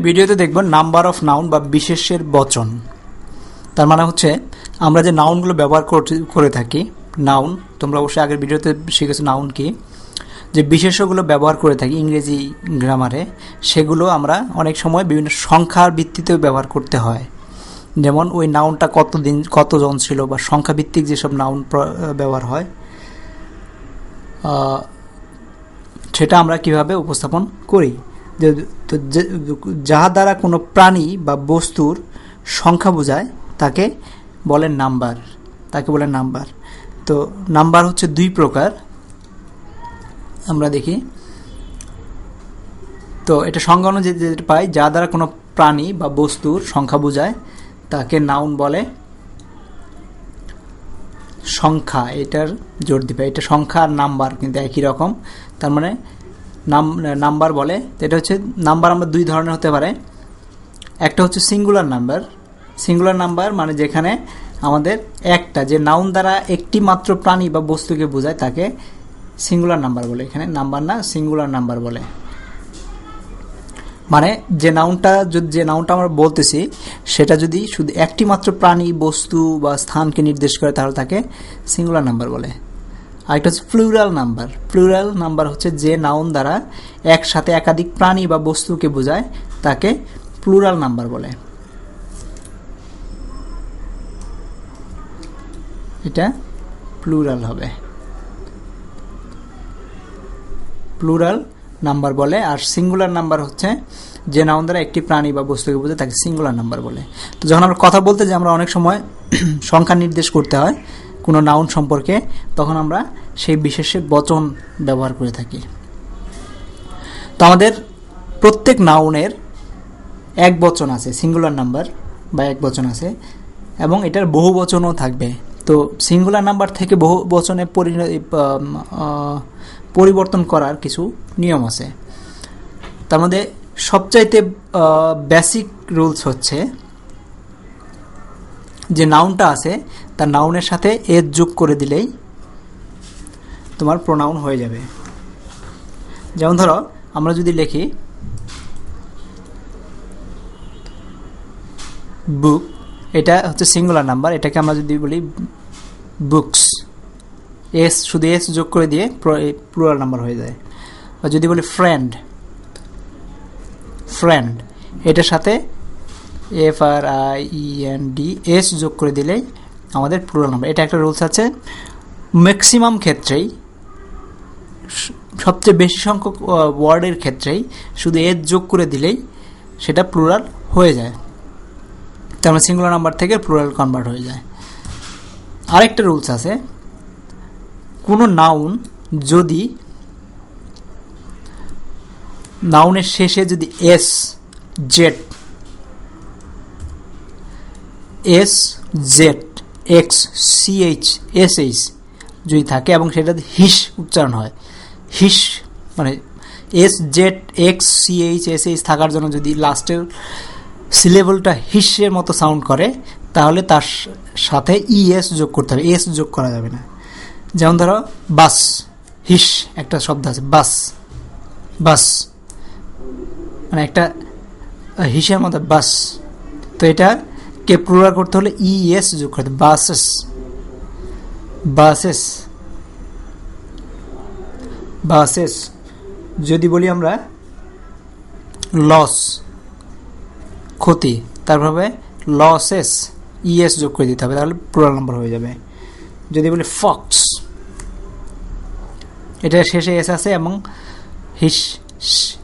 ভিডিওতে দেখব number of noun বা বিশেষ্যের বচন। তার মানে হচ্ছে আমরা যে নাউনগুলো ব্যবহার করে থাকি, নাউন তোমরা অবশ্যই আগের ভিডিওতে শিখেছো নাউন কি, যে বিশেষ্যগুলো ব্যবহার করে থাকি ইংরেজি গ্রামারে, সেগুলো আমরা অনেক সময় বিভিন্ন সংখ্যার ভিত্তিতেও ব্যবহার করতে হয়। যেমন ওই নাউনটা কতজন ছিল বা সংখ্যা ভিত্তিক যেসব নাউন ব্যবহার হয় সেটা আমরা কিভাবে উপস্থাপন করি। যাহা দ্বারা কোনো প্রাণী বা বস্তুর সংখ্যা বোঝায় তাকে বলে নাম্বার। তো নাম্বার হচ্ছে দুই প্রকার আমরা দেখি। তো এটা সংজ্ঞা অনুযায়ী যেটা পাই, যা দ্বারা কোনো প্রাণী বা বস্তুর সংখ্যা বোঝায় তাকে নাউন বলে সংখ্যা। এটার জোর দিবে, এটা সংখ্যা আর নাম্বার কিন্তু একই রকম। তার মানে নাম্বার বলে। এটা হচ্ছে নাম্বার আমরা দুই ধরনের হতে পারে। একটা হচ্ছে সিঙ্গুলার নাম্বার মানে যেখানে আমাদের একটা যে নাউন দ্বারা একটি মাত্র প্রাণী বা বস্তুকে বোঝায় তাকে সিঙ্গুলার নাম্বার বলে। এখানে নাম্বার না, সিঙ্গুলার নাম্বার বলে। মানে যে নাউনটা আমরা বলতেছি সেটা যদি শুধু একটি মাত্র প্রাণী, বস্তু বা স্থানকে নির্দেশ করে তাহলে তাকে সিঙ্গুলার নাম্বার বলে। আরেকটা হচ্ছে প্লুরাল নাম্বার হচ্ছে যে নাউন দ্বারা একসাথে একাধিক প্রাণী বা বস্তুকে বোঝায় তাকে প্লুরাল নাম্বার বলে। এটা প্লুরাল হবে, প্লুরাল নাম্বার বলে। আর সিঙ্গুলার নাম্বার হচ্ছে যে নাউন দ্বারা একটি প্রাণী বা বস্তুকে বোঝায় তাকে সিঙ্গুলার নাম্বার বলে। তো যখন আমরা কথা বলতে যে আমরা অনেক সময় সংখ্যা নির্দেশ করতে হয় কোনো নাউন সম্পর্কে, তখন আমরা সেই বিশেষ্যের বচন ব্যবহার করে থাকি। তো আমাদের প্রত্যেক নাউনের এক বচন আছে, সিঙ্গুলার নাম্বার বা এক বচন আছে, এবং এটার বহু বচনও থাকবে। তো সিঙ্গুলার নাম্বার থেকে বহু বচনে পরিবর্তন করার কিছু নিয়ম আছে। তার মধ্যে সবচাইতে বেসিক রুলস হচ্ছে যে নাউনটা আছে তার নাউনের সাথে এজ যোগ করে দিলেই তোমার প্রোনাউন হয়ে যাবে। যেমন ধরো আমরা যদি লিখি বুক, এটা হচ্ছে সিঙ্গুলার নাম্বার, এটাকে আমরা যদি বলি বুকস, শুধু এস যোগ করে দিয়ে প্লুরাল নাম্বার হয়ে যায়। আর যদি বলি ফ্রেন্ড, এটার সাথে FRIEND এস যোগ করে দিলেই আমাদের প্লুরাল নাম্বার। এটা একটা রুলস আছে। ম্যাক্সিমাম ক্ষেত্রেই, সবচেয়ে বেশি সংখ্যক ওয়ার্ডের ক্ষেত্রেই শুধু এস যোগ করে দিলেই সেটা প্লুরাল হয়ে যায়। তার মানে সিঙ্গুলার নাম্বার থেকে প্লুরাল কনভার্ট হয়ে যায়। আরেকটা রুলস আছে, কোনো নাউন যদি নাউনের শেষে যদি জেড এক্স CH SH যদি থাকে এবং সেটা হিস উচ্চারণ হয়, হিস মানে SZX CH SH থাকার জন্য যদি লাস্টের সিলেবলটা হিসের মতো সাউন্ড করে তাহলে তার সাথে ES যোগ করতে হবে, এস যোগ করা যাবে না। যেমন ধরো বাস, হিস একটা শব্দ আছে বাস মানে একটা হিসের মতো বাস। তো এটা কে প্লুরাল করতে হলে ES যোগ করতে হবে, বাসেস। যদি বলি আমরা লস, ক্ষতি, তারপরে লসেস ES যোগ করে দিতে হবে, তাহলে প্লুরাল নাম্বার হয়ে যাবে। যদি বলি ফক্স, এটা শেষে এস আছে এবং হিস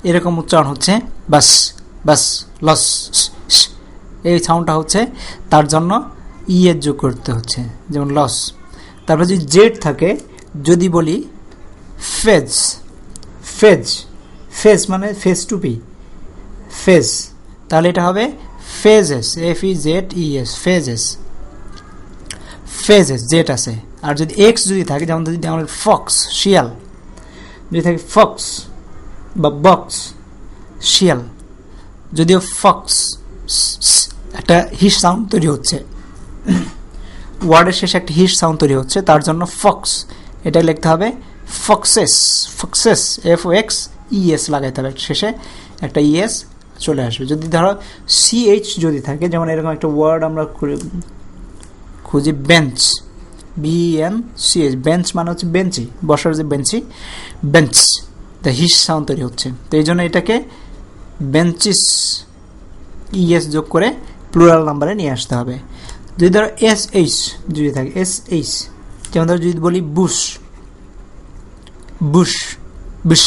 এরকম উচ্চারণ হচ্ছে, বাস লস, এই সাউন্ডটা হচ্ছে, তার জন্য ES যোগ করতে হচ্ছে, যেমন লস। তারপর যদি জেড থাকে, যদি বলি ফেজ মানে ফেস টু পি, ফেজ, তাহলে এটা হবে ফেজেস, FEZES, ফেজেস জেড আছে। আর যদি এক্স যদি থাকে, যেমন যদি আমাদের ফক্স, শিয়াল, যদি থাকে ফক্স বা বক্স, শিয়াল, যদিও ফক্স একটা হিস সাউন্ড তৈরি হচ্ছে, ওয়ার্ডের শেষে একটা হিস সাউন্ড তৈরি হচ্ছে, তার জন্য ফক্স এটা লিখতে হবে ফক্সেস, FOXES লাগাইতে হবে শেষে একটা ES চলে আসবে। যদি ধরো সিএইচ যদি থাকে, যেমন এরকম একটা ওয়ার্ড আমরা খুঁজি বেঞ্চ, BNCH, বেঞ্চ মানে হচ্ছে বেঞ্চি, বসার যে বেঞ্চি, বেঞ্চ, দ্য হিস সাউন্ড তৈরি হচ্ছে। তো এই জন্য এটাকে বেঞ্চিস ইএস যোগ করে প্লুরাল নাম্বারে নিয়ে আসতে হবে। যদি ধরো SH যদি থাকে, SH, যেমন ধরো যদি বলি বুশ, বুশ, বুশ,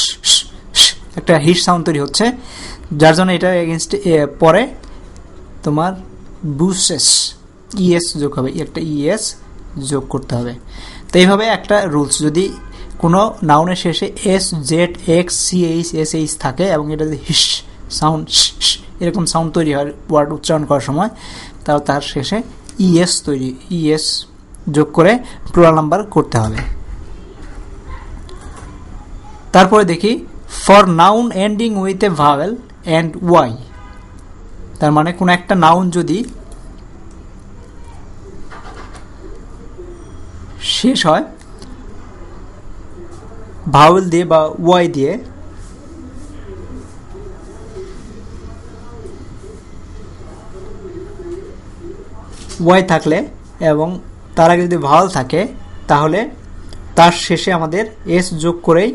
একটা হিস সাউন্ড তৈরি হচ্ছে, যার জন্য এটা এগেনস্ট পরে তোমার বুশেস ইএস যোগ হবে, একটা ইএস যোগ করতে হবে। তো এইভাবে একটা রুলস, যদি কোনো নাউনের শেষে SZXCH থাকে এবং এটা যদি হিস সাউন্ড এরকম সাউন্ড তৈরি হয় ওয়ার্ড উচ্চারণ করার সময়, তাও তার শেষে ইএস যোগ করে প্লুরাল নাম্বার করতে হবে। তারপরে দেখি for noun ending with a vowel and Y, তার মানে কোনো একটা নাউন যদি শেষ হয় ভাওয়েল দিয়ে বা ওয়াই দিয়ে, ওয়াই থাকলে এবং তার আগে যদি ভাওয়েল থাকে, তাহলে তার শেষে আমাদের এস যোগ করেই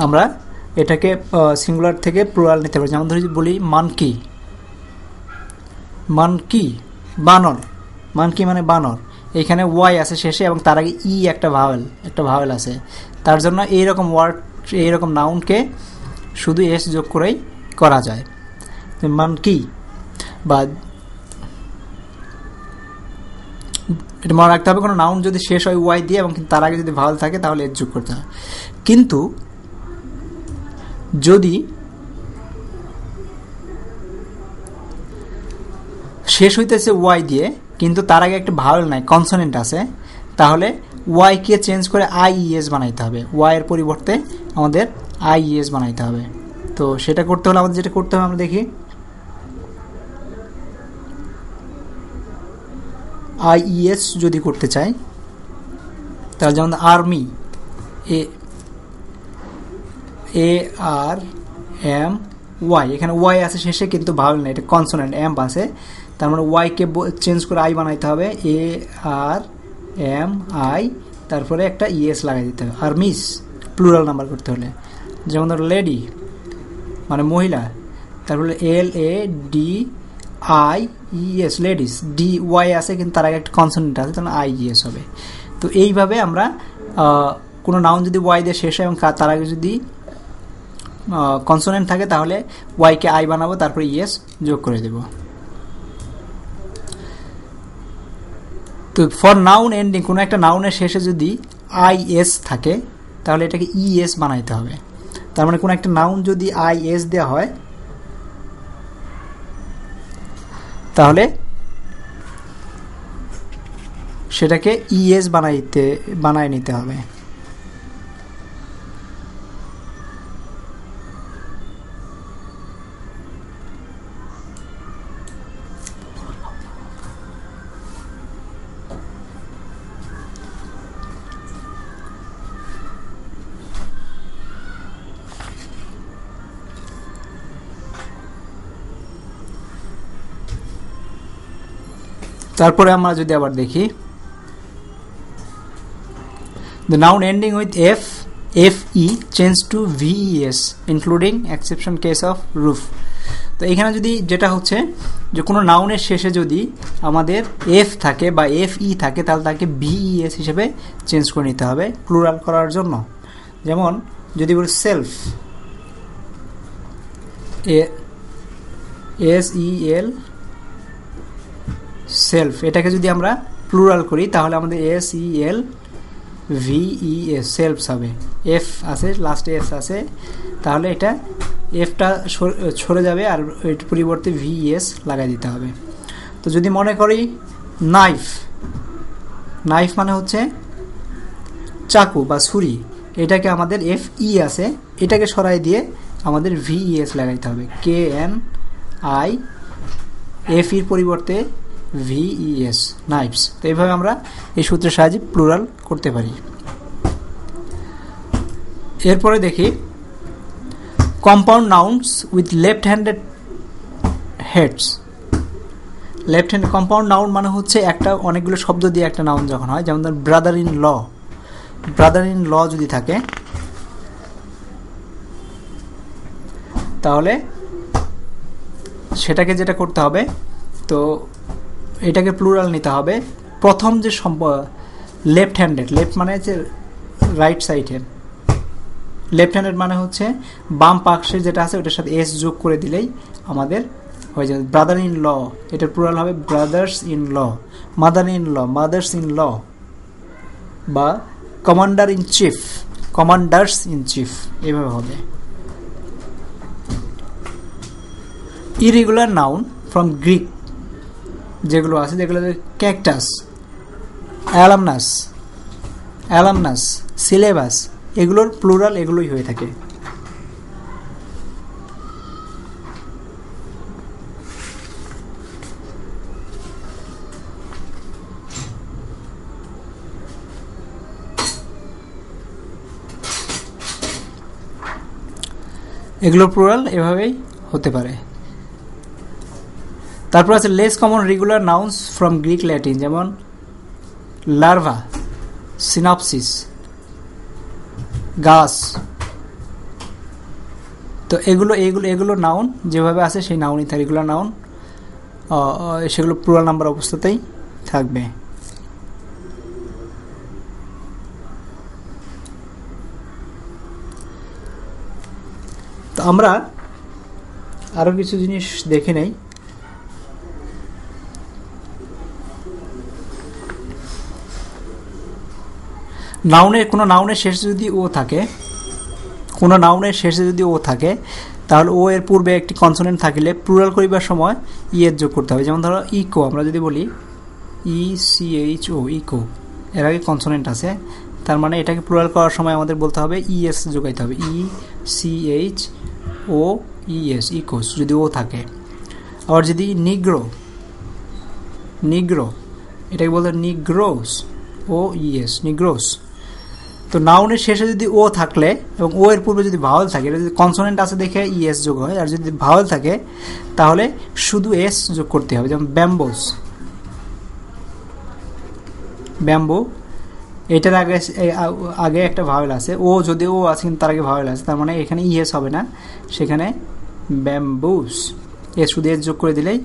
আমরা এটাকে সিঙ্গুলার থেকে প্লুরাল নিতে পারি। যেমন ধরি বলি মানকি, মানকি বানর, মানকি মানে বানর, এইখানে ওয়াই আছে শেষে এবং তার আগে একটা ভাওয়েল আছে, তার জন্য এইরকম ওয়ার্ড, এইরকম নাউনকে শুধু এস যোগ করেই করা যায়। মানকি, বা এটা মনে রাখতে হবে, কোনো নাউন যদি শেষ হয় ওয়াই দিয়ে এবং তার আগে যদি ভাওয়েল থাকে তাহলে এস যোগ করতে হয়। কিন্তু যদি শেষ হইতেছে ওয়াই দিয়ে কিন্তু তার আগে একটা ভাওয়েল নাই, কনসোনেন্ট আছে, তাহলে ওয়াই কে চেঞ্জ করে IES বানাইতে হবে, ওয়াই এর পরিবর্তে আমাদের IES বানাইতে হবে। তো সেটা করতে হলে আমাদের যেটা করতে হবে আমরা দেখি, IES যদি করতে চাই তাহলে যেমন আর্মি, ARMY, এখানে ওয়াই আছে শেষে কিন্তু ভাওয়েল নেই, এটা কনসোনেন্ট এম আছে, তার মানে ওয়াইকে চেঞ্জ করে আই বানাইতে হবে, ARMI, তারপরে একটা ইএস লাগাই দিতে হবে। আর মিস প্লুরাল নাম্বার করতে হলে, যেমন ধরো লেডি মানে মহিলা, তারপরে LADIES লেডিস, DY আছে কিন্তু তার আগে একটা কনসোনেন্ট আছে, তাহলে IES হবে। তো এইভাবে আমরা কোনো নাউন যদি ওয়াই দিয়ে শেষ হয় এবং তার আগে যদি কনসোনেন্ট থাকে তাহলে ওয়াইকে আই বানাবো, তারপরে ইএস যোগ করে দেব। তো ফর নাউন এন্ডিং, কোনো একটা নাউনের শেষে যদি IS থাকে তাহলে এটাকে ES বানাইতে হবে। তার মানে কোনো একটা নাউন যদি IS দেওয়া হয় তাহলে সেটাকে ES বানায় নিতে হবে। তারপরে আমরা যদি আবার দেখি, the noun ending with FE change to VES including exception case of roof। তো এখানে যদি যেটা হচ্ছে যে কোনো নাউনের শেষে যদি আমাদের F থাকে বা FE থাকে তাহলে তাকে VES হিসেবে চেঞ্জ করে নিতে হবে প্লুরাল করার জন্য। যেমন যদি বলি সেলফ, SEL, সেলফ, এটাকে যদি আমরা প্লুরাল করি তাহলে আমাদের SEL VES সেলফস হবে। F আছে লাস্টে, S আছে, তাহলে এটা Fটা সরে যাবে আর এর পরিবর্তে VES লাগাই দিতে হবে। তো যদি মনে করি নাইফ, নাইফ মানে হচ্ছে চাকু বা ছুরি, এটাকে আমাদের FE আছে, এটাকে সরাই দিয়ে আমাদের VES লাগাইতে হবে, KNI, F এর পরিবর্তে VES, নাইফস। তো এইভাবে আমরা এই সূত্রের সাহায্যে প্লুরাল করতে পারি। এরপরে দেখি compound nouns with left handed heads. Left hand compound noun মানে হচ্ছে একটা অনেকগুলো শব্দ দিয়ে একটা নাউন যখন হয়, যেমন ধর brother in law. Brother in law যদি থাকে তাহলে সেটাকে যেটা করতে হবে, তো এটাকে প্লুরাল নিতে হবে। প্রথম যে লেফট হ্যান্ডেড, লেফট মানে হচ্ছে রাইট সাইডের, লেফট হ্যান্ডেড মানে হচ্ছে বাম পাশে যেটা আছে ওটার সাথে এস যোগ করে দিলেই আমাদের হয়ে যাবে ব্রাদার ইন ল। এটার প্লুরাল হবে brothers in law, mother in law, mothers in law, বা commander in chief, commanders in chief, এভাবে হবে। ইরেগুলার নাউন ফ্রম গ্রিক যেগুলো আছে, যেগুলো ক্যাকটাস, অ্যালামনাস, অ্যালামনাস, সিলেবাস, এগুলোর প্লুরাল এগুলোই হয়ে থাকে। এগুলোর প্লুরাল এভাবেই হতে পারে। তারপর আছে less common regular nouns from Greek Latin, যেমন লার্ভা, সিনপসিস, গাছ। তো এগুলো এগুলো এগুলো নাউন যেভাবে আছে সেই নাউনই থাকে, রেগুলার নাউন, সেগুলো প্লুরাল নাম্বার অবস্থাতেই থাকবে। তো আমরা আরো কিছু জিনিস দেখে নেই। নাউনের কোনো নাউনের শেষে যদি ও থাকে, কোনো নাউনের শেষে যদি ও থাকে তাহলে ও এর পূর্বে একটি কনসোনেন্ট থাকিলে প্লুরাল করিবার সময় ই এর যোগ করতে হবে। যেমন ধরো ইকো, আমরা যদি বলি ECHO, ইকো, এর আগে কনসোনেন্ট আছে, তার মানে এটাকে প্লুরাল করার সময় আমাদের বলতে হবে ES যোগাইতে হবে, ECHOES, ইকোস, যদি ও থাকে। আবার যদি নিগ্রো, নিগ্রো, এটাকে বলতে নিগ্রোস, OES, নিগ্রোস। তো নাউনের শেষে যদি ও থাকলে এবং ও এর পূর্বে যদি ভাওয়েল থাকে, এটা যদি কনসোনেন্ট আছে দেখে ES যোগ হয়, আর যদি ভাওয়েল থাকে তাহলে শুধু এস যোগ করতে হবে। যেমন ব্যাম্বোস, ব্যাম্বো, এটার আগে একটা ভাওয়েল আছে, ও যদি ও আছে কিন্তু তার আগে ভাওয়েল আছে, তার মানে এখানে ES হবে না, সেখানে ব্যাম্বুস, এস শুধু এস যোগ করে দিলেই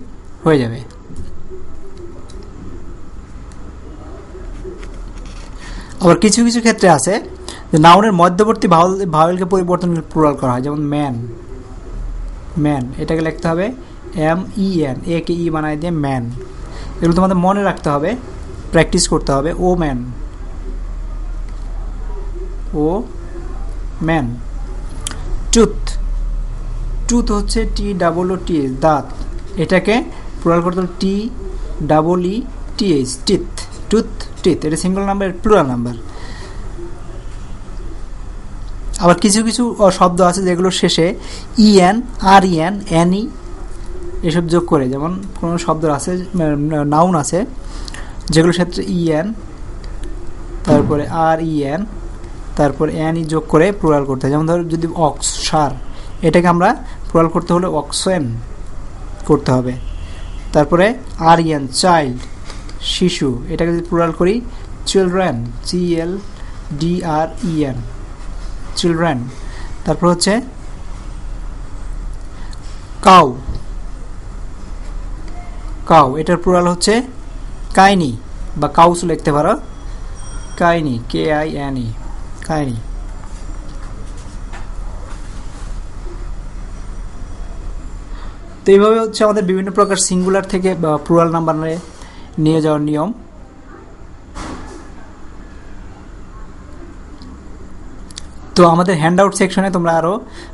হয়ে যাবে। আবার কিছু কিছু ক্ষেত্রে আছে যে নাউনের মধ্যবর্তী ভাওয়েলকে পরিবর্তন প্লুরাল করা হয়, যেমন ম্যান, ম্যান, এটাকে লিখতে হবে MEN, এ কে ই বানাই দিয়ে ম্যান। এগুলো তোমাদের মনে রাখতে হবে, প্র্যাকটিস করতে হবে। ও ম্যান, ও ম্যান। টুথ, টুথ হচ্ছে TOOTH, দাঁত, এটাকে প্লুরাল করতে হবে TEETH, টিথ, টুথ, টিথ, এটা সিঙ্গল নাম্বার, প্লুরাল নাম্বার। আবার কিছু কিছু শব্দ আছে যেগুলো শেষে EN, REN, NE এসব যোগ করে, যেমন কোনো শব্দ আছে, নাউন আছে যেগুলোর ক্ষেত্রে EN, তারপরে REN, তারপর NE যোগ করে প্লুরাল করতে হয়। যেমন ধরো যদি অক্স, সার, এটাকে আমরা প্লুরাল করতে হলে অক্সেন করতে হবে। তারপরে REN, চাইল্ড, শিশু, এটাকে যদি প্লুরাল করি চিলড্রেন, CHILDREN, চিলড্রেন। তারপর হচ্ছে কাউ, কাউ, এটার প্লুরাল হচ্ছে কাইনি, বা কাউস লিখতে পারো, কাইনি, KINE, কাইনি। তো এইভাবে হচ্ছে আমাদের বিভিন্ন প্রকার সিঙ্গুলার থেকে প্লুরাল নাম্বার নিয়ে যাওয়ার নিয়ম। তো আমাদের হ্যান্ডআউট সেকশনে তোমরা আরো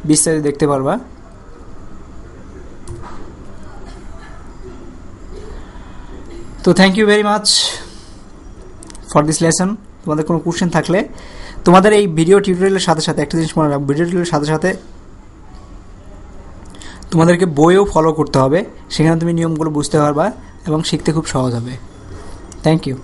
বিস্তারিত দেখতে পারবা। তো thank you very much for this lesson. তোমাদের কোনো কোশ্চেন থাকলে তোমাদের এই ভিডিও টিউটোরিয়ালের সাথে সাথে একটা জিনিস মনে রাখবে, ভিডিও টিউটোরিয়ালের সাথে সাথে তোমাদেরকে বইও ফলো করতে হবে, সেখানে তুমি নিয়মগুলো বুঝতে পারবা এবং শিখতে খুব সহজ হবে। Thank you.